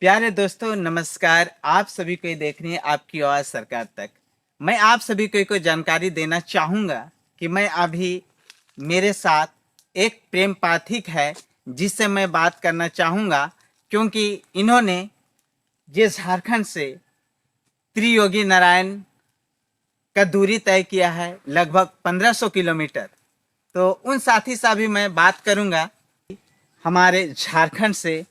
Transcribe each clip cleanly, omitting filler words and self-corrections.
प्यारे दोस्तों नमस्कार। आप सभी को देख रहे हैं आपकी आवाज सरकार तक। मैं आप सभी को जानकारी देना चाहूंगा कि मैं अभी मेरे साथ एक प्रेम पाठक है जिससे मैं बात करना चाहूंगा, क्योंकि इन्होंने ये झारखंड से त्रियोगी नारायण का दूरी तय किया है, लगभग 1500 किलोमीटर। तो उन साथी से भी मैं बात करूंगा। हमारे झारखंड से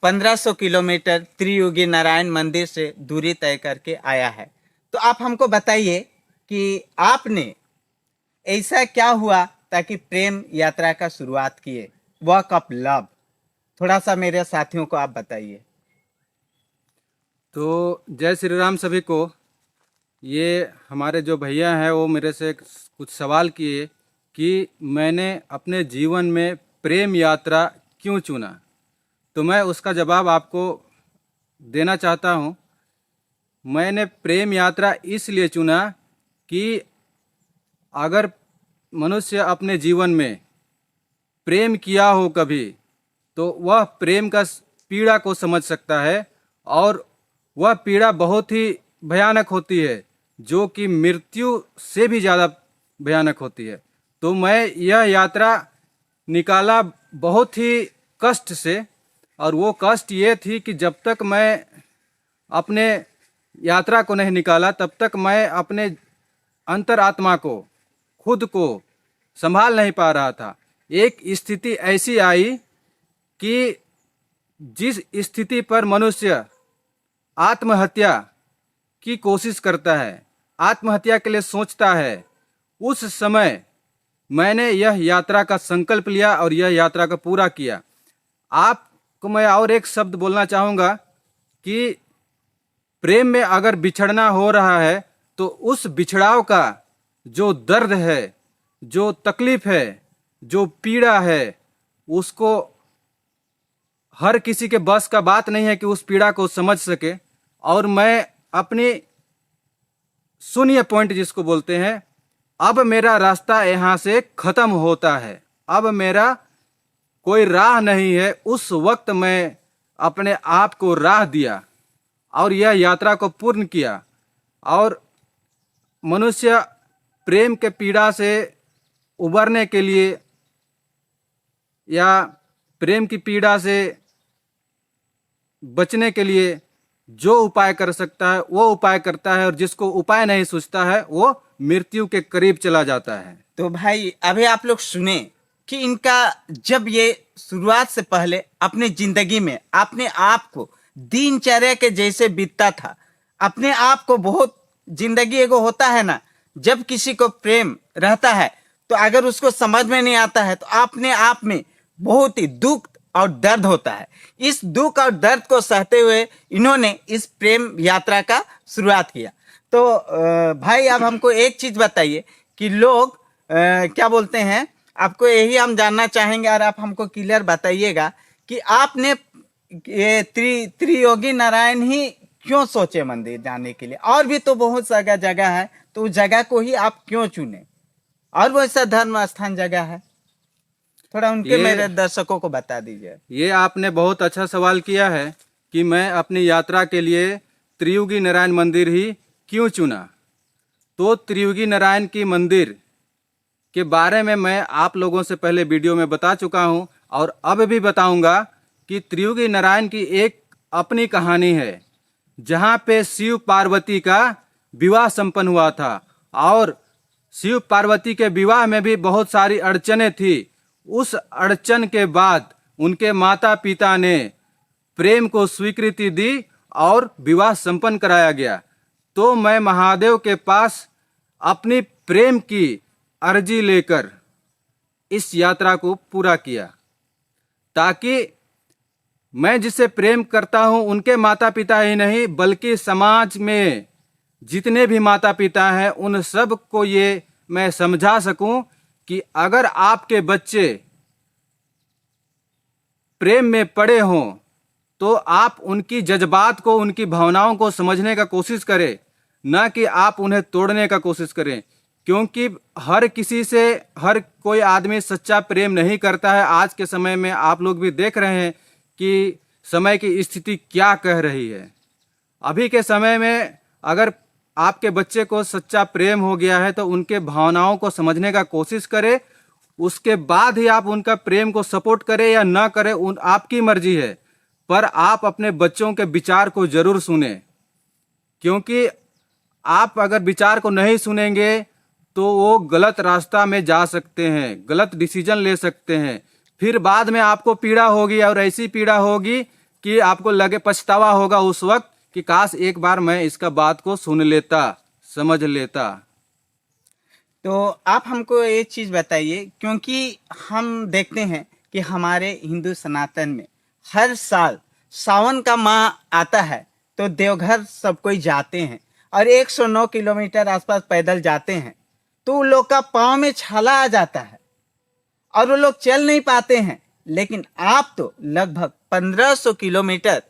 1500 किलोमीटर त्रियुगी नारायण मंदिर से दूरी तय करके आया है। तो आप हमको बताइए कि आपने ऐसा क्या हुआ ताकि प्रेम यात्रा का शुरुआत किए, वर्क ऑफ लव। थोड़ा सा मेरे साथियों को आप बताइए। तो जय श्री राम सभी को। ये हमारे जो भैया हैं वो मेरे से कुछ सवाल किए कि मैंने अपने जीवन में प्रेम यात्रा क्यों चुना। तो मैं उसका जवाब आपको देना चाहता हूँ। मैंने प्रेम यात्रा इसलिए चुना कि अगर मनुष्य अपने जीवन में प्रेम किया हो कभी, तो वह प्रेम का पीड़ा को समझ सकता है, और वह पीड़ा बहुत ही भयानक होती है, जो कि मृत्यु से भी ज़्यादा भयानक होती है। तो मैं यह यात्रा निकाला बहुत ही कष्ट से, और वो कष्ट ये थी कि जब तक मैं अपने यात्रा को नहीं निकाला तब तक मैं अपने अंतरात्मा को, खुद को संभाल नहीं पा रहा था। एक स्थिति ऐसी आई कि जिस स्थिति पर मनुष्य आत्महत्या की कोशिश करता है, आत्महत्या के लिए सोचता है, उस समय मैंने यह यात्रा का संकल्प लिया और यह यात्रा का पूरा किया। आपको मैं और एक शब्द बोलना चाहूँगा कि प्रेम में अगर बिछड़ना हो रहा है तो उस बिछड़ाव का जो दर्द है, जो तकलीफ है, जो पीड़ा है, उसको हर किसी के बस का बात नहीं है कि उस पीड़ा को समझ सके। और मैं अपनी शून्य पॉइंट जिसको बोलते हैं, अब मेरा रास्ता यहाँ से खत्म होता है, अब मेरा कोई राह नहीं है, उस वक्त मैं अपने आप को राह दिया और यह यात्रा को पूर्ण किया। और मनुष्य प्रेम के पीड़ा से उबरने के लिए या प्रेम की पीड़ा से बचने के लिए जो उपाय कर सकता है वो उपाय करता है, और जिसको उपाय नहीं सोचता है वो मृत्यु के करीब चला जाता है। तो भाई अभी आप लोग सुने कि इनका जब ये शुरुआत से पहले अपने जिंदगी में अपने आप को दिनचर्या के जैसे बीतता था, अपने आप को बहुत जिंदगी एगो होता है ना, जब किसी को प्रेम रहता है तो अगर उसको समझ में नहीं आता है तो अपने आप में बहुत ही दुख और दर्द होता है। इस दुख और दर्द को सहते हुए इन्होंने इस प्रेम यात्रा का शुरुआत किया। तो भाई अब हमको एक चीज बताइए कि लोग क्या बोलते हैं, आपको यही हम जानना चाहेंगे और आप हमको क्लियर बताइएगा कि आपने ये त्रियोगी नारायण ही क्यों सोचे मंदिर जाने के लिए। और भी तो बहुत सारा जगह है, तो उस जगह को ही आप क्यों चुने, और वो ऐसा धर्म स्थान जगह है, थोड़ा उनके मेरे दर्शकों को बता दीजिए। ये आपने बहुत अच्छा सवाल किया है कि मैं अपनी यात्रा के लिए त्रियुगी नारायण मंदिर ही क्यों चुना। तो त्रियुगी नारायण की मंदिर के बारे में मैं आप लोगों से पहले वीडियो में बता चुका हूं, और अब भी बताऊंगा कि त्रियुगी नारायण की एक अपनी कहानी है, जहां पे शिव पार्वती का विवाह संपन्न हुआ था। और शिव पार्वती के विवाह में भी बहुत सारी अड़चनें थी। उस अड़चन के बाद उनके माता पिता ने प्रेम को स्वीकृति दी और विवाह संपन्न कराया गया। तो मैं महादेव के पास अपनी प्रेम की अर्जी लेकर इस यात्रा को पूरा किया, ताकि मैं जिससे प्रेम करता हूं उनके माता पिता ही नहीं बल्कि समाज में जितने भी माता पिता हैं उन सब को ये मैं समझा सकूं कि अगर आपके बच्चे प्रेम में पड़े हों तो आप उनकी जज्बात को, उनकी भावनाओं को समझने का कोशिश करें, न कि आप उन्हें तोड़ने का कोशिश करें। क्योंकि हर किसी से हर कोई आदमी सच्चा प्रेम नहीं करता है। आज के समय में आप लोग भी देख रहे हैं कि समय की स्थिति क्या कह रही है। अभी के समय में अगर आपके बच्चे को सच्चा प्रेम हो गया है तो उनके भावनाओं को समझने का कोशिश करें, उसके बाद ही आप उनका प्रेम को सपोर्ट करें या ना करें, आपकी मर्जी है। पर आप अपने बच्चों के विचार को जरूर सुने, क्योंकि आप अगर विचार को नहीं सुनेंगे तो वो गलत रास्ता में जा सकते हैं, गलत डिसीजन ले सकते हैं। फिर बाद में आपको पीड़ा होगी, और ऐसी पीड़ा होगी कि आपको लगे, पछतावा होगा उस वक्त कि काश एक बार मैं इसका बात को सुन लेता, समझ लेता। तो आप हमको ये चीज़ बताइए, क्योंकि हम देखते हैं कि हमारे हिंदू सनातन में हर साल सावन का माह आता है तो देवघर सब कोई जाते हैं और 109 किलोमीटर आसपास पैदल जाते हैं, तो उन लोग का पाँव में छाला आ जाता है और वो लोग चल नहीं पाते हैं। लेकिन आप तो लगभग 1500 किलोमीटर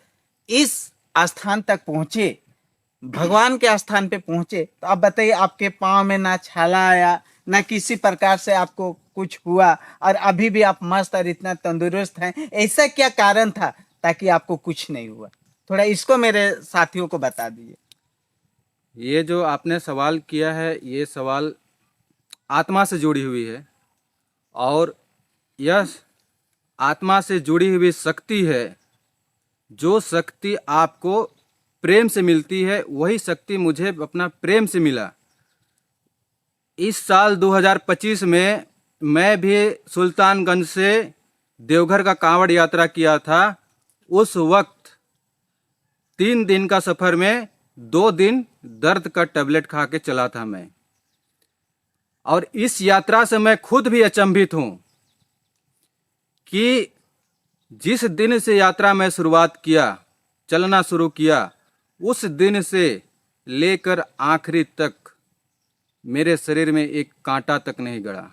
इस स्थान तक पहुँचे, भगवान के स्थान पे पहुँचे, तो आप बताइए आपके पाँव में ना छाला आया, ना किसी प्रकार से आपको कुछ हुआ, और अभी भी आप मस्त और इतना तंदुरुस्त हैं। ऐसा क्या कारण था ताकि आपको कुछ नहीं हुआ? थोड़ा इसको मेरे साथियों को बता दीजिए। ये जो आपने सवाल किया है, ये सवाल आत्मा से जुड़ी हुई है, और यह आत्मा से जुड़ी हुई शक्ति है। जो शक्ति आपको प्रेम से मिलती है, वही शक्ति मुझे अपना प्रेम से मिला। इस साल 2025 में मैं भी सुल्तानगंज से देवघर का कांवड़ यात्रा किया था। उस वक्त 3 दिन का सफ़र में 2 दिन दर्द का टैबलेट खा के चला था मैं। और इस यात्रा से मैं खुद भी अचंभित हूँ कि जिस दिन से यात्रा में शुरुआत किया, चलना शुरू किया, उस दिन से लेकर आखिरी तक मेरे शरीर में एक कांटा तक नहीं गड़ा।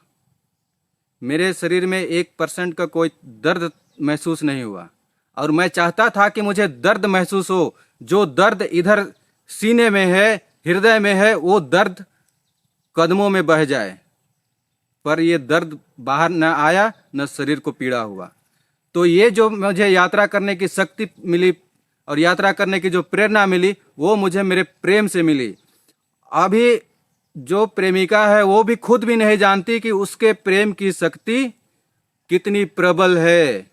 मेरे शरीर में 1% का कोई दर्द महसूस नहीं हुआ। और मैं चाहता था कि मुझे दर्द महसूस हो। जो दर्द इधर सीने में है, हृदय में है, वो दर्द कदमों में बह जाए, पर ये दर्द बाहर न आया, न शरीर को पीड़ा हुआ। तो ये जो मुझे यात्रा करने की शक्ति मिली और यात्रा करने की जो प्रेरणा मिली, वो मुझे मेरे प्रेम से मिली। अभी जो प्रेमिका है वो भी खुद भी नहीं जानती कि उसके प्रेम की शक्ति कितनी प्रबल है।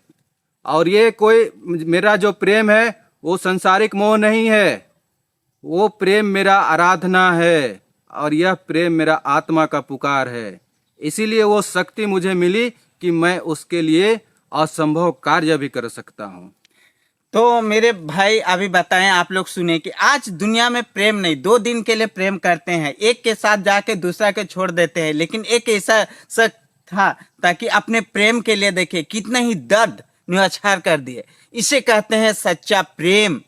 और ये कोई, मेरा जो प्रेम है वो संसारिक मोह नहीं है, वो प्रेम मेरा आराधना है, और यह प्रेम मेरा आत्मा का पुकार है। इसीलिए वो शक्ति मुझे मिली कि मैं उसके लिए असंभव कार्य भी कर सकता हूँ। तो मेरे भाई अभी बताएं, आप लोग सुने कि आज दुनिया में प्रेम नहीं, 2 दिन के लिए प्रेम करते हैं, एक के साथ जाके दूसरा के छोड़ देते हैं। लेकिन एक ऐसा शख्स था ताकि अपने प्रेम के लिए देखे कितना ही दर्द न्यौछावर कर दिए। इसे कहते हैं सच्चा प्रेम।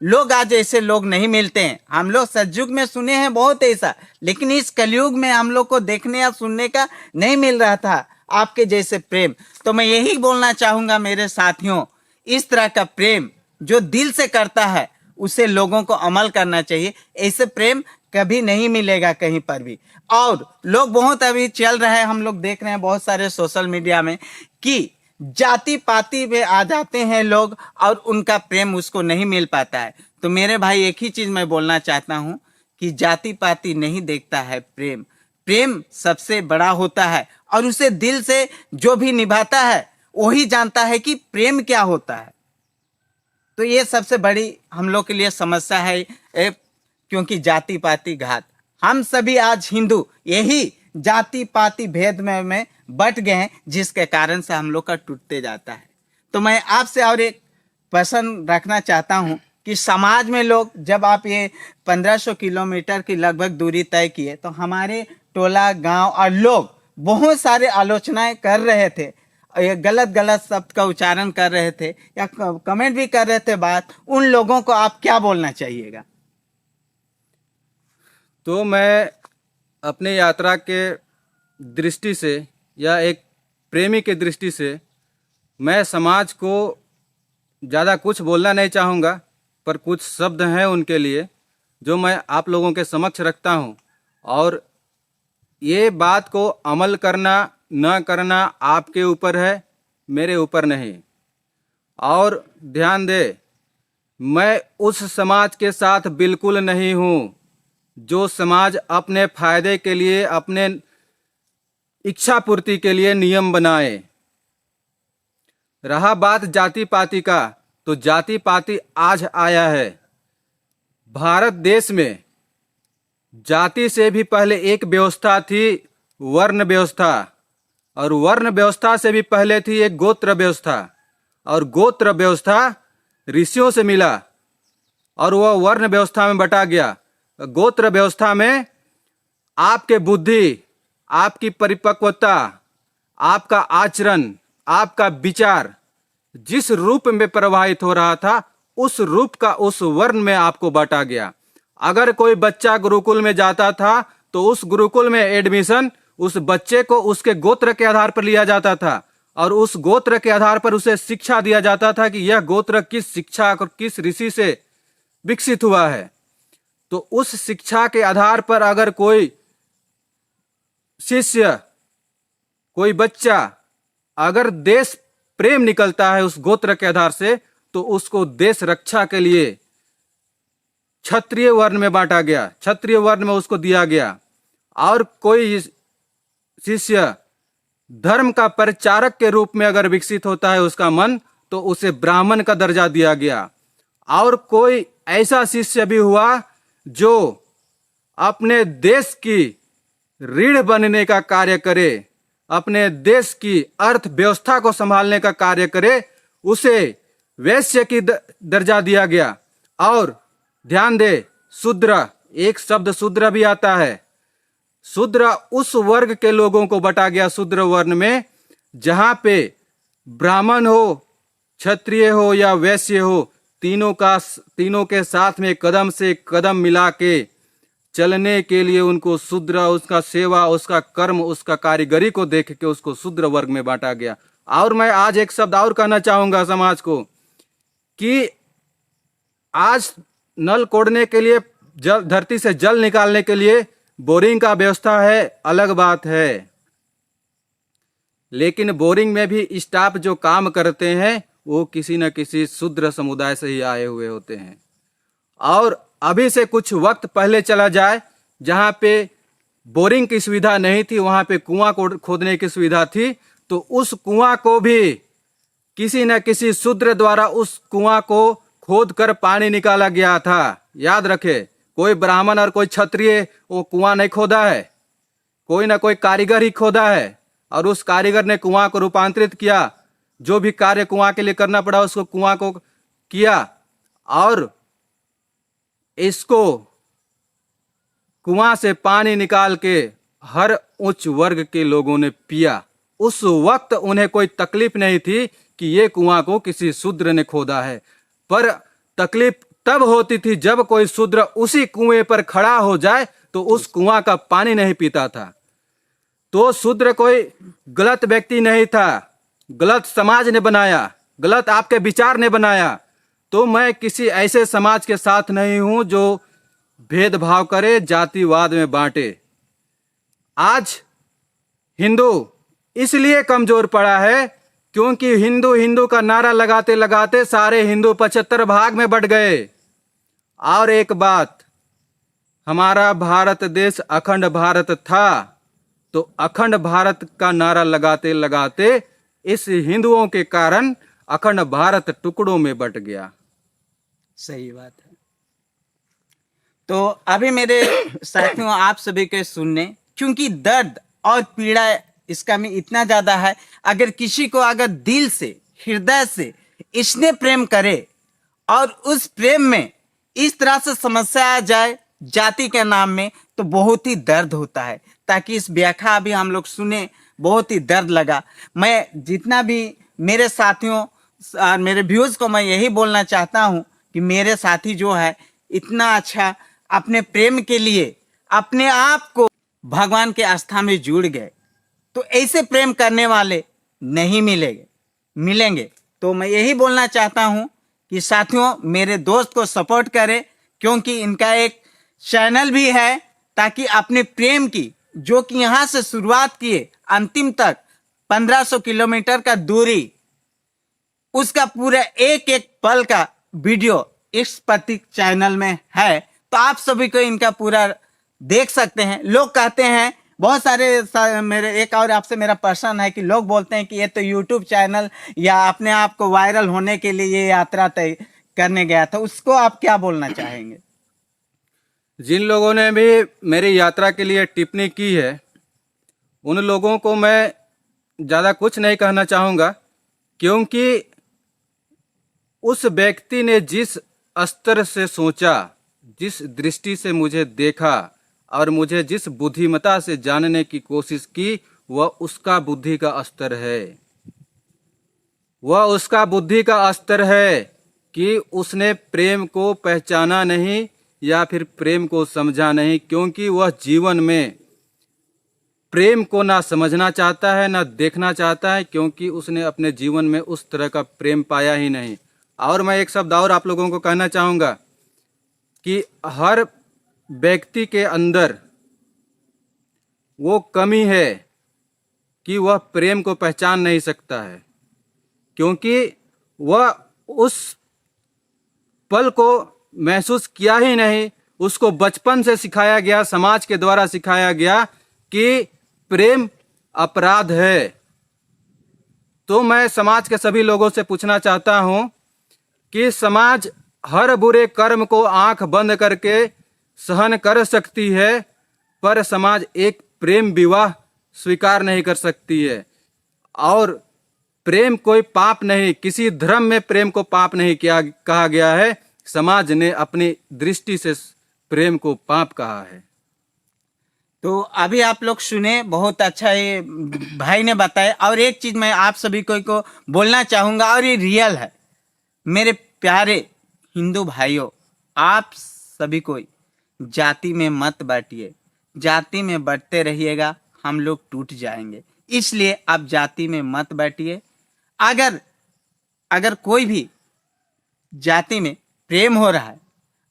लोग आज ऐसे लोग नहीं मिलते हैं। हम लोग सतयुग में सुने हैं बहुत ऐसा, लेकिन इस कलयुग में हम लोग को देखने या सुनने का नहीं मिल रहा था आपके जैसे प्रेम। तो मैं यही बोलना चाहूंगा मेरे साथियों, इस तरह का प्रेम जो दिल से करता है उसे लोगों को अमल करना चाहिए। ऐसे प्रेम कभी नहीं मिलेगा कहीं पर भी। और लोग बहुत अभी चल रहे हैं, हम लोग देख रहे हैं बहुत सारे सोशल मीडिया में कि जाति पाति में आ जाते हैं लोग और उनका प्रेम उसको नहीं मिल पाता है। तो मेरे भाई एक ही चीज मैं बोलना चाहता हूं कि जाति पाति नहीं देखता है प्रेम। प्रेम सबसे बड़ा होता है और उसे दिल से जो भी निभाता है वही जानता है कि प्रेम क्या होता है। तो ये सबसे बड़ी हम लोग के लिए समस्या है, क्योंकि जाति पाति घात। हम सभी आज हिंदू यही जाति पाति भेद में बट गए हैं, जिसके कारण से हम लोग का टूटते जाता है। तो मैं आपसे और एक प्रश्न रखना चाहता हूं कि समाज में लोग, जब आप ये 1500 किलोमीटर की लगभग दूरी तय किए, तो हमारे टोला गांव और लोग बहुत सारे आलोचनाएं कर रहे थे, ये गलत गलत शब्द का उच्चारण कर रहे थे या कमेंट भी कर रहे थे बात। उन लोगों को आप क्या बोलना चाहिएगा? तो मैं अपने यात्रा के दृष्टि से या एक प्रेमी के दृष्टि से मैं समाज को ज़्यादा कुछ बोलना नहीं चाहूँगा, पर कुछ शब्द हैं उनके लिए जो मैं आप लोगों के समक्ष रखता हूँ। और ये बात को अमल करना न करना आपके ऊपर है, मेरे ऊपर नहीं। और ध्यान दे, मैं उस समाज के साथ बिल्कुल नहीं हूँ जो समाज अपने फायदे के लिए, अपने इच्छा पूर्ति के लिए नियम बनाए। रहा बात जाति पाति का, तो जाति पाति आज आया है। भारत देश में जाति से भी पहले एक व्यवस्था थी, वर्ण व्यवस्था, और वर्ण व्यवस्था से भी पहले थी एक गोत्र व्यवस्था, और गोत्र व्यवस्था ऋषियों से मिला और वह वर्ण व्यवस्था में बटा गया। गोत्र व्यवस्था में आपके बुद्धि, आपकी परिपक्वता, आपका आचरण, आपका विचार जिस रूप में प्रवाहित हो रहा था, उस रूप का उस वर्ण में आपको बांटा गया। अगर कोई बच्चा गुरुकुल में जाता था तो उस गुरुकुल में एडमिशन उस बच्चे को उसके गोत्र के आधार पर लिया जाता था, और उस गोत्र के आधार पर उसे शिक्षा दिया जाता था कि यह गोत्र किस शिक्षा और किस ऋषि से विकसित हुआ है। तो उस शिक्षा के आधार पर अगर कोई शिष्य, कोई बच्चा अगर देश प्रेम निकलता है उस गोत्र के आधार से, तो उसको देश रक्षा के लिए क्षत्रिय वर्ण में बांटा गया, क्षत्रिय वर्ण में उसको दिया गया। और कोई शिष्य धर्म का परिचारक के रूप में अगर विकसित होता है उसका मन, तो उसे ब्राह्मण का दर्जा दिया गया। और कोई ऐसा शिष्य भी हुआ जो अपने देश की रीढ़ बनने का कार्य करे, अपने देश की अर्थव्यवस्था को संभालने का कार्य करे, उसे वैश्य की दर्जा दिया गया। और ध्यान दे, शूद्र, एक शब्द शूद्र भी आता है। शूद्र उस वर्ग के लोगों को बटा गया शूद्र वर्ण में जहां पे ब्राह्मण हो, क्षत्रिय हो या वैश्य हो, तीनों के साथ में कदम से कदम मिला के चलने के लिए उनको शूद्र, उसका सेवा, उसका कर्म, उसका कारीगरी को देख के उसको शूद्र वर्ग में बांटा गया। और मैं आज एक शब्द और कहना चाहूंगा समाज को कि आज नल कोड़ने के लिए, जल, धरती से जल निकालने के लिए बोरिंग का व्यवस्था है, अलग बात है, लेकिन बोरिंग में भी स्टाफ जो काम करते हैं वो किसी न किसी शूद्र समुदाय से ही आए हुए होते हैं। और अभी से कुछ वक्त पहले चला जाए, जहां पे बोरिंग की सुविधा नहीं थी, वहां पे कुआं खोदने की सुविधा थी, तो उस कुआं को भी किसी न किसी शूद्र द्वारा उस कुआं को खोद कर पानी निकाला गया था। याद रखे, कोई ब्राह्मण और कोई क्षत्रिय वो कुआं नहीं खोदा है, कोई ना कोई कारीगर ही खोदा है, और उस कारीगर ने कुआं को रूपांतरित किया, जो भी कार्य कुआं के लिए करना पड़ा उसको कुआं को किया, और इसको कुआं से पानी निकाल के हर उच्च वर्ग के लोगों ने पिया। उस वक्त उन्हें कोई तकलीफ नहीं थी कि ये कुआं को किसी शूद्र ने खोदा है, पर तकलीफ तब होती थी जब कोई शूद्र उसी कुएं पर खड़ा हो जाए तो उस कुआं का पानी नहीं पीता था। तो शूद्र कोई गलत व्यक्ति नहीं था, गलत समाज ने बनाया, गलत आपके विचार ने बनाया। तो मैं किसी ऐसे समाज के साथ नहीं हूं जो भेदभाव करे, जातिवाद में बांटे। आज हिंदू इसलिए कमजोर पड़ा है क्योंकि हिंदू हिंदू का नारा लगाते लगाते सारे हिंदू 75 भाग में बट गए। और एक बात, हमारा भारत देश अखंड भारत था, तो अखंड भारत का नारा लगाते लगाते इस हिंदुओं के कारण अखंड भारत टुकड़ों में बट गया। सही बात है। तो अभी मेरे साथियों, आप सभी के सुनने, क्योंकि दर्द और पीड़ा इसका में इतना ज्यादा है, अगर किसी को अगर दिल से, हृदय से इसने प्रेम करे और उस प्रेम में इस तरह से समस्या आ जाए जाति के नाम में, तो बहुत ही दर्द होता है। ताकि इस व्याख्या अभी हम लोग सुने, बहुत ही दर्द लगा। मैं जितना भी मेरे साथियों और मेरे व्यूअर्स को मैं यही बोलना चाहता हूं कि मेरे साथी जो है इतना अच्छा अपने प्रेम के लिए अपने आप को भगवान के आस्था में जुड़ गए, तो ऐसे प्रेम करने वाले नहीं मिलेंगे। तो मैं यही बोलना चाहता हूं कि साथियों, मेरे दोस्त को सपोर्ट करें, क्योंकि इनका एक चैनल भी है, ताकि अपने प्रेम की, जो कि यहाँ से शुरुआत किए अंतिम तक 1500 किलोमीटर का दूरी उसका पूरा एक एक पल का वीडियो इस प्रतीक चैनल में है, तो आप सभी को इनका पूरा देख सकते हैं। लोग कहते हैं बहुत सारे मेरे एक और आपसे मेरा प्रश्न है कि लोग बोलते हैं कि ये तो यूट्यूब चैनल या अपने आप को वायरल होने के लिए ये यात्रा तय करने गया था, उसको आप क्या बोलना चाहेंगे? जिन लोगों ने भी मेरी यात्रा के लिए टिप्पणी की है, उन लोगों को मैं ज़्यादा कुछ नहीं कहना चाहूँगा, क्योंकि उस व्यक्ति ने जिस स्तर से सोचा, जिस दृष्टि से मुझे देखा और मुझे जिस बुद्धिमता से जानने की कोशिश की, वह उसका बुद्धि का स्तर है। वह उसका बुद्धि का स्तर है कि उसने प्रेम को पहचाना नहीं या फिर प्रेम को समझा नहीं, क्योंकि वह जीवन में प्रेम को ना समझना चाहता है ना देखना चाहता है, क्योंकि उसने अपने जीवन में उस तरह का प्रेम पाया ही नहीं। और मैं एक शब्द और आप लोगों को कहना चाहूँगा कि हर व्यक्ति के अंदर वो कमी है कि वह प्रेम को पहचान नहीं सकता है, क्योंकि वह उस पल को महसूस किया ही नहीं। उसको बचपन से सिखाया गया, समाज के द्वारा सिखाया गया कि प्रेम अपराध है। तो मैं समाज के सभी लोगों से पूछना चाहता हूं कि समाज हर बुरे कर्म को आंख बंद करके सहन कर सकती है, पर समाज एक प्रेम विवाह स्वीकार नहीं कर सकती है। और प्रेम कोई पाप नहीं, किसी धर्म में प्रेम को पाप नहीं किया कहा गया है। समाज ने अपनी दृष्टि से प्रेम को पाप कहा है। तो अभी आप लोग सुने, बहुत अच्छा ये भाई ने बताया। और एक चीज मैं आप सभी को बोलना चाहूंगा, और ये रियल है। मेरे प्यारे हिंदू भाइयों, आप सभी को जाति में मत बांटिए। जाति में बढ़ते रहिएगा, हम लोग टूट जाएंगे। इसलिए आप जाति में मत बांटिए। अगर कोई भी जाति में प्रेम हो रहा है,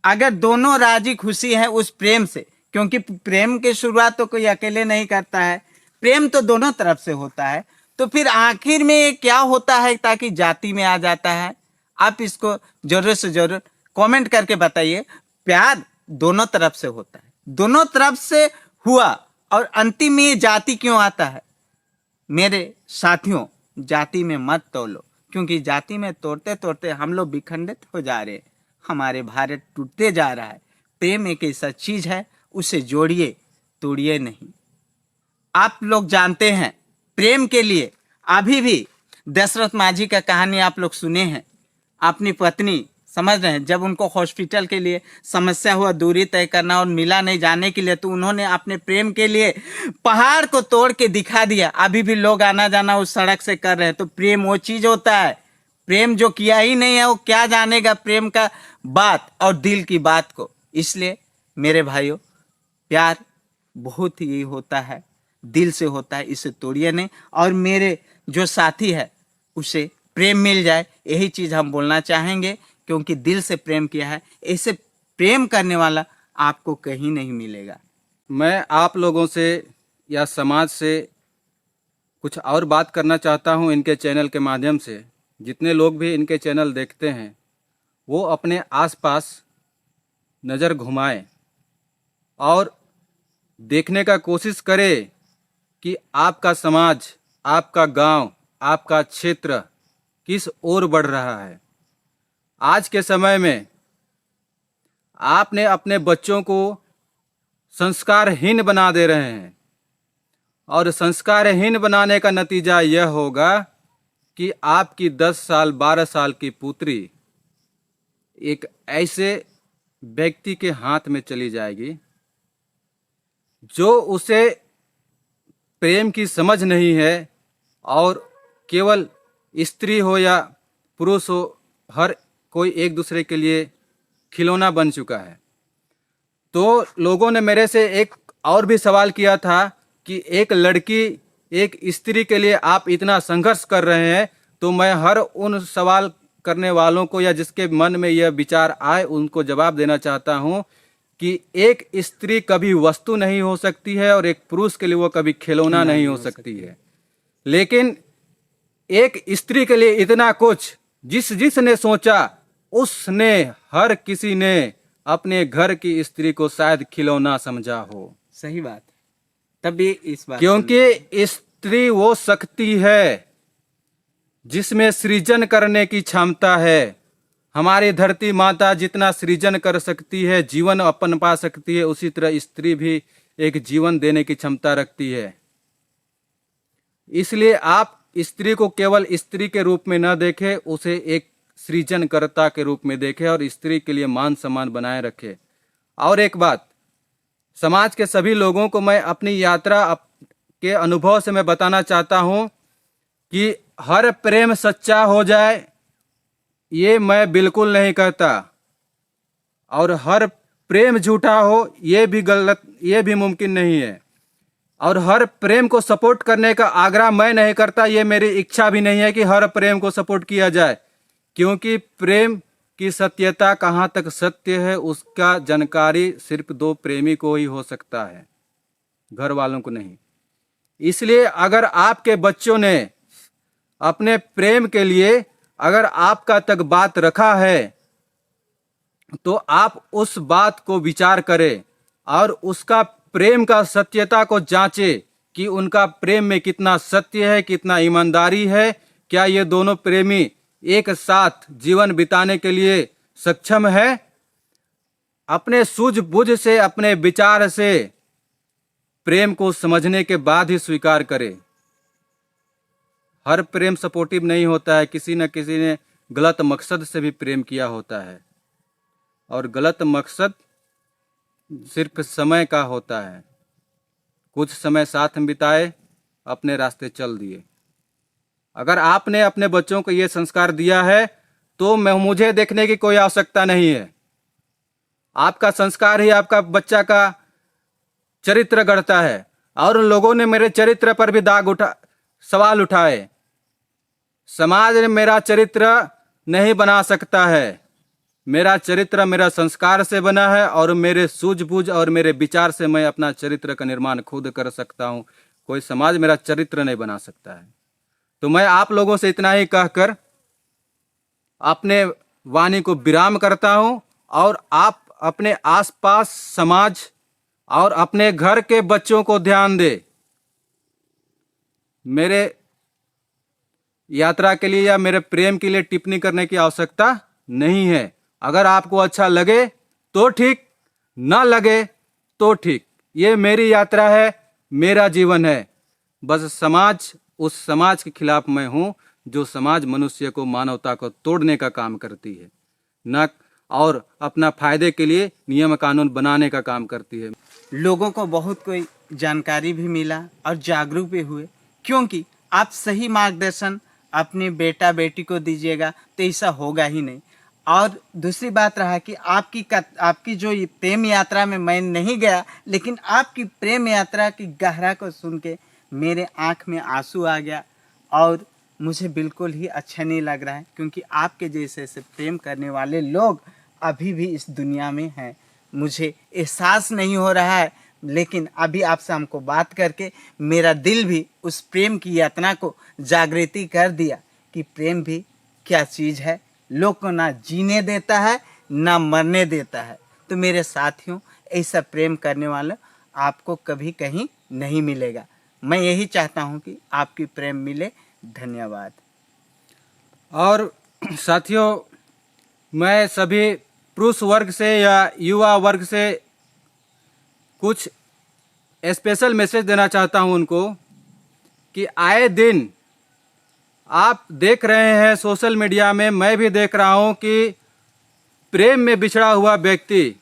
अगर दोनों राजी खुशी है उस प्रेम से, क्योंकि प्रेम की शुरुआत तो कोई अकेले नहीं करता है, प्रेम तो दोनों तरफ से होता है। तो फिर आखिर में ये क्या होता है ताकि जाति में आ जाता है? आप इसको जरूर से जरूर कमेंट करके बताइए। प्यार दोनों तरफ से होता है, दोनों तरफ से हुआ, और अंतिम में ये जाति क्यों आता है? मेरे साथियों, जाति में मत तोलो, क्योंकि जाति में तोड़ते तोड़ते हम लोग विखंडित हो जा रहे हैं। हमारे भारत टूटते जा रहा है। प्रेम एक ऐसा चीज है, उसे जोड़िए, तोड़िए नहीं। आप लोग जानते हैं, प्रेम के लिए अभी भी दशरथ माझी का कहानी आप लोग सुने हैं। अपनी पत्नी, समझ रहे हैं, जब उनको हॉस्पिटल के लिए समस्या हुआ, दूरी तय करना और मिला नहीं जाने के लिए, तो उन्होंने अपने प्रेम के लिए पहाड़ को तोड़ के दिखा दिया। अभी भी लोग आना जाना उस सड़क से कर रहे हैं। तो प्रेम वो चीज होता है। प्रेम जो किया ही नहीं है वो क्या जानेगा प्रेम का बात और दिल की बात को। इसलिए मेरे भाइयों, प्यार बहुत ही होता है, दिल से होता है, इसे तोड़िए नहीं। और मेरे जो साथी है उसे प्रेम मिल जाए, यही चीज हम बोलना चाहेंगे, क्योंकि दिल से प्रेम किया है। ऐसे प्रेम करने वाला आपको कहीं नहीं मिलेगा। मैं आप लोगों से या समाज से कुछ और बात करना चाहता हूं इनके चैनल के माध्यम से। जितने लोग भी इनके चैनल देखते हैं, वो अपने आसपास नज़र घुमाएं और देखने का कोशिश करें कि आपका समाज, आपका गांव, आपका क्षेत्र किस ओर बढ़ रहा है। आज के समय में आपने अपने बच्चों को संस्कारहीन बना दे रहे हैं, और संस्कारहीन बनाने का नतीजा यह होगा कि आपकी 10 साल 12 साल की पुत्री एक ऐसे व्यक्ति के हाथ में चली जाएगी जो उसे प्रेम की समझ नहीं है, और केवल स्त्री हो या पुरुष हो, हर कोई एक दूसरे के लिए खिलौना बन चुका है। तो लोगों ने मेरे से एक और भी सवाल किया था कि एक लड़की, एक स्त्री के लिए आप इतना संघर्ष कर रहे हैं। तो मैं हर उन सवाल करने वालों को या जिसके मन में यह विचार आए, उनको जवाब देना चाहता हूं कि एक स्त्री कभी वस्तु नहीं हो सकती है और एक पुरुष के लिए वो कभी खिलौना नहीं हो सकती है। लेकिन एक स्त्री के लिए इतना कुछ जिसने सोचा उसने, हर किसी ने अपने घर की स्त्री को शायद खिलौना समझा हो। सही बात। तभी इस बात क्योंकि स्त्री वो शक्ति है जिसमें सृजन करने की क्षमता है। हमारी धरती माता जितना सृजन कर सकती है, जीवन अपन पा सकती है, उसी तरह स्त्री भी एक जीवन देने की क्षमता रखती है। इसलिए आप स्त्री को केवल स्त्री के रूप में न देखें, उसे एक सृजनकर्ता के रूप में देखें और स्त्री के लिए मान सम्मान बनाए रखें। और एक बात, समाज के सभी लोगों को मैं अपनी यात्रा के अनुभव से मैं बताना चाहता हूं कि हर प्रेम सच्चा हो जाए ये मैं बिल्कुल नहीं कहता, और हर प्रेम झूठा हो ये भी गलत, ये भी मुमकिन नहीं है। और हर प्रेम को सपोर्ट करने का आग्रह मैं नहीं करता, ये मेरी इच्छा भी नहीं है कि हर प्रेम को सपोर्ट किया जाए, क्योंकि प्रेम की सत्यता कहाँ तक सत्य है उसका जानकारी सिर्फ दो प्रेमी को ही हो सकता है, घर वालों को नहीं। इसलिए अगर आपके बच्चों ने अपने प्रेम के लिए अगर आपका तक बात रखा है तो आप उस बात को विचार करें और उसका प्रेम का सत्यता को जांचें कि उनका प्रेम में कितना सत्य है, कितना ईमानदारी है, क्या ये दोनों प्रेमी एक साथ जीवन बिताने के लिए सक्षम है। अपने सूझबूझ से, अपने विचार से प्रेम को समझने के बाद ही स्वीकार करें। हर प्रेम सपोर्टिव नहीं होता है, किसी न किसी ने गलत मकसद से भी प्रेम किया होता है, और गलत मकसद सिर्फ समय का होता है। कुछ समय साथ में बिताए, अपने रास्ते चल दिए। अगर आपने अपने बच्चों को ये संस्कार दिया है तो मुझे देखने की कोई आवश्यकता नहीं है। आपका संस्कार ही आपका बच्चा का चरित्र गढ़ता है। और उन लोगों ने मेरे चरित्र पर भी सवाल उठाए। समाज ने मेरा चरित्र नहीं बना सकता है, मेरा चरित्र मेरा संस्कार से बना है, और मेरे सूझबूझ और मेरे विचार से मैं अपना चरित्र का निर्माण खुद कर सकता हूँ। कोई समाज मेरा चरित्र नहीं बना सकता है। तो मैं आप लोगों से इतना ही कहकर अपने वाणी को विराम करता हूँ, और आप अपने आसपास समाज और अपने घर के बच्चों को ध्यान दे। मेरे यात्रा के लिए या मेरे प्रेम के लिए टिप्पणी करने की आवश्यकता नहीं है। अगर आपको अच्छा लगे तो ठीक, ना लगे तो ठीक। ये मेरी यात्रा है, मेरा जीवन है। बस समाज, उस समाज के खिलाफ मैं हूं जो समाज मनुष्य को, मानवता को तोड़ने का काम करती है, न और अपना फायदे के लिए नियम कानून बनाने का काम करती है। लोगों को बहुत कोई जानकारी भी मिला और जागरूक भी हुए, क्योंकि आप सही मार्गदर्शन अपने बेटा बेटी को दीजिएगा तो ऐसा होगा ही नहीं। और दूसरी बात रहा कि आपकी जो ये प्रेम यात्रा में मैं नहीं गया, लेकिन आपकी प्रेम यात्रा की गहरा को सुन के मेरे आँख में आंसू आ गया, और मुझे बिल्कुल ही अच्छा नहीं लग रहा है, क्योंकि आपके जैसे से प्रेम करने वाले लोग अभी भी इस दुनिया में हैं। मुझे एहसास नहीं हो रहा है, लेकिन अभी आपसे हमको बात करके मेरा दिल भी उस प्रेम की यातना को जागृति कर दिया कि प्रेम भी क्या चीज़ है, लोग को ना जीने देता है ना मरने देता है। तो मेरे साथियों, ऐसा प्रेम करने वाला आपको कभी कहीं नहीं मिलेगा। मैं यही चाहता हूँ कि आपकी प्रेम मिले। धन्यवाद। और साथियों, मैं सभी पुरुष वर्ग से या युवा वर्ग से कुछ स्पेशल मैसेज देना चाहता हूं उनको कि आए दिन आप देख रहे हैं सोशल मीडिया में, मैं भी देख रहा हूं कि प्रेम में बिछड़ा हुआ व्यक्ति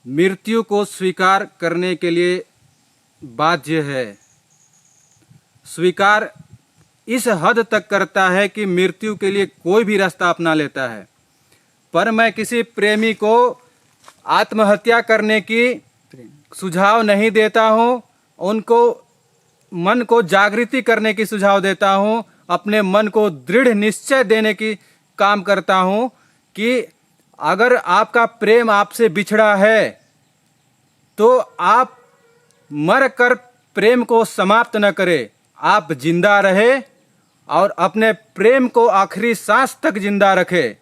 मृत्यु को स्वीकार करने के लिए बाध्य है। स्वीकार इस हद तक करता है कि मृत्यु के लिए कोई भी रास्ता अपना लेता है। पर मैं किसी प्रेमी को आत्महत्या करने की सुझाव नहीं देता हूं, उनको मन को जागृति करने की सुझाव देता हूं, अपने मन को दृढ़ निश्चय देने की काम करता हूं कि अगर आपका प्रेम आपसे बिछड़ा है तो आप मर कर प्रेम को समाप्त न करें, आप जिंदा रहे और अपने प्रेम को आखिरी सांस तक जिंदा रखे।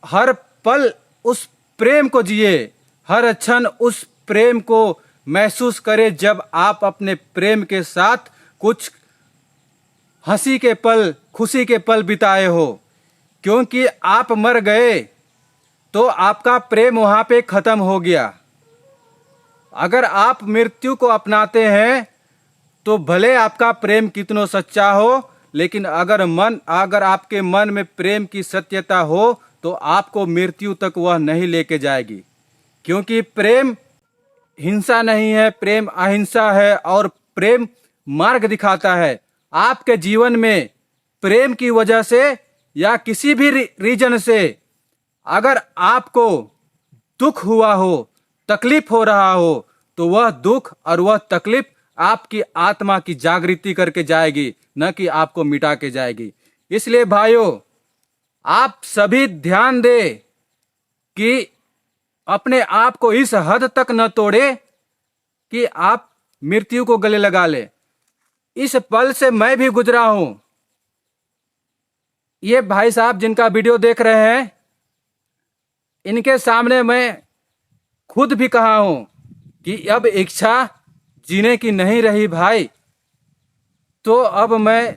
हर पल उस प्रेम को जिए, हर क्षण उस प्रेम को महसूस करे। जब आप अपने प्रेम के साथ कुछ हंसी के पल, खुशी के पल बिताए हो, क्योंकि आप मर गए तो आपका प्रेम वहां पे खत्म हो गया। अगर आप मृत्यु को अपनाते हैं तो भले आपका प्रेम कितना सच्चा हो, लेकिन अगर आपके मन में प्रेम की सत्यता हो तो आपको मृत्यु तक वह नहीं लेके जाएगी। क्योंकि प्रेम हिंसा नहीं है, प्रेम अहिंसा है और प्रेम मार्ग दिखाता है। आपके जीवन में प्रेम की वजह से या किसी भी रीजन से अगर आपको दुख हुआ हो, तकलीफ हो रहा हो, तो वह दुख और वह तकलीफ आपकी आत्मा की जागृति करके जाएगी, न कि आपको मिटा के जाएगी। इसलिए भाइयों, आप सभी ध्यान दें कि अपने आप को इस हद तक न तोड़े कि आप मृत्यु को गले लगा ले। इस पल से मैं भी गुजरा हूं। ये भाई साहब जिनका वीडियो देख रहे हैं, इनके सामने मैं खुद भी कहा हूं कि अब इच्छा जीने की नहीं रही भाई, तो अब मैं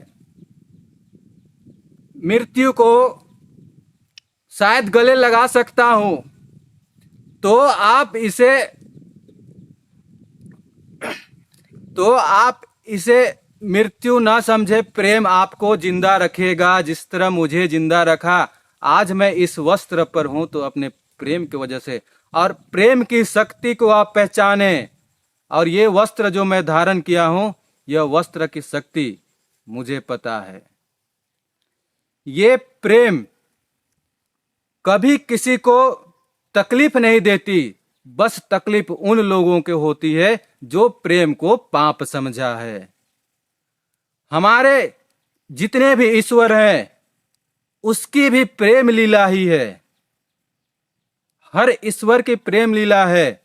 मृत्यु को शायद गले लगा सकता हूं। तो आप इसे मृत्यु ना समझे। प्रेम आपको जिंदा रखेगा जिस तरह मुझे जिंदा रखा। आज मैं इस वस्त्र पर हूं तो अपने प्रेम की वजह से, और प्रेम की शक्ति को आप पहचाने। और ये वस्त्र जो मैं धारण किया हूं, यह वस्त्र की शक्ति मुझे पता है। ये प्रेम कभी किसी को तकलीफ नहीं देती, बस तकलीफ उन लोगों के होती है जो प्रेम को पाप समझा है। हमारे जितने भी ईश्वर हैं, उसकी भी प्रेम लीला ही है। हर ईश्वर की प्रेम लीला है।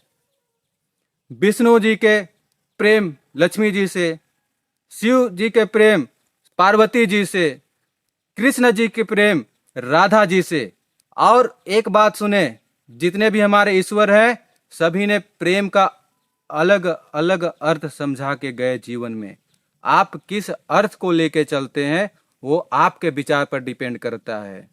विष्णु जी के प्रेम लक्ष्मी जी से, शिव जी के प्रेम पार्वती जी से, कृष्ण जी के प्रेम राधा जी से। और एक बात सुने, जितने भी हमारे ईश्वर हैं, सभी ने प्रेम का अलग अलग अर्थ समझा के गए जीवन में। आप किस अर्थ को लेके चलते हैं वो आपके विचार पर डिपेंड करता है।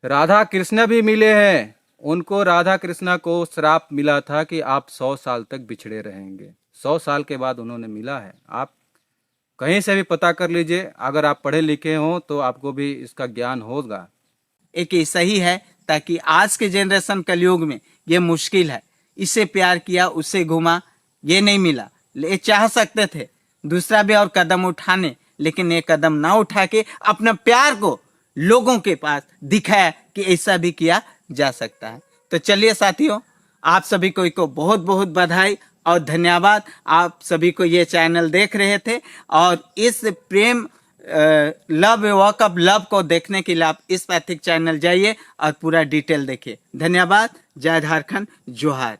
राधा कृष्ण भी मिले हैं, उनको राधा कृष्णा को श्राप मिला था कि आप 100 साल तक बिछड़े रहेंगे। 100 साल के बाद उन्होंने मिला है। आप कहीं से भी पता कर लीजिए, अगर आप पढ़े लिखे हो तो आपको भी इसका ज्ञान होगा। एक ऐसा ही है, ताकि आज के जनरेशन कलयुग में ये मुश्किल है। इसे प्यार किया, उससे घूमा, ये नहीं मिला। ये चाह सकते थे दूसरा भी और कदम उठाने, लेकिन ये कदम ना उठा के अपना प्यार को लोगों के पास दिखाया कि ऐसा भी किया जा सकता है। तो चलिए साथियों, आप सभी को बहुत बहुत बधाई और धन्यवाद। आप सभी को ये चैनल देख रहे थे, और इस प्रेम लव वॉक ऑफ लव को देखने के लिए आप इस पैथिक चैनल जाइए और पूरा डिटेल देखिए। धन्यवाद। जय झारखंड, जोहार।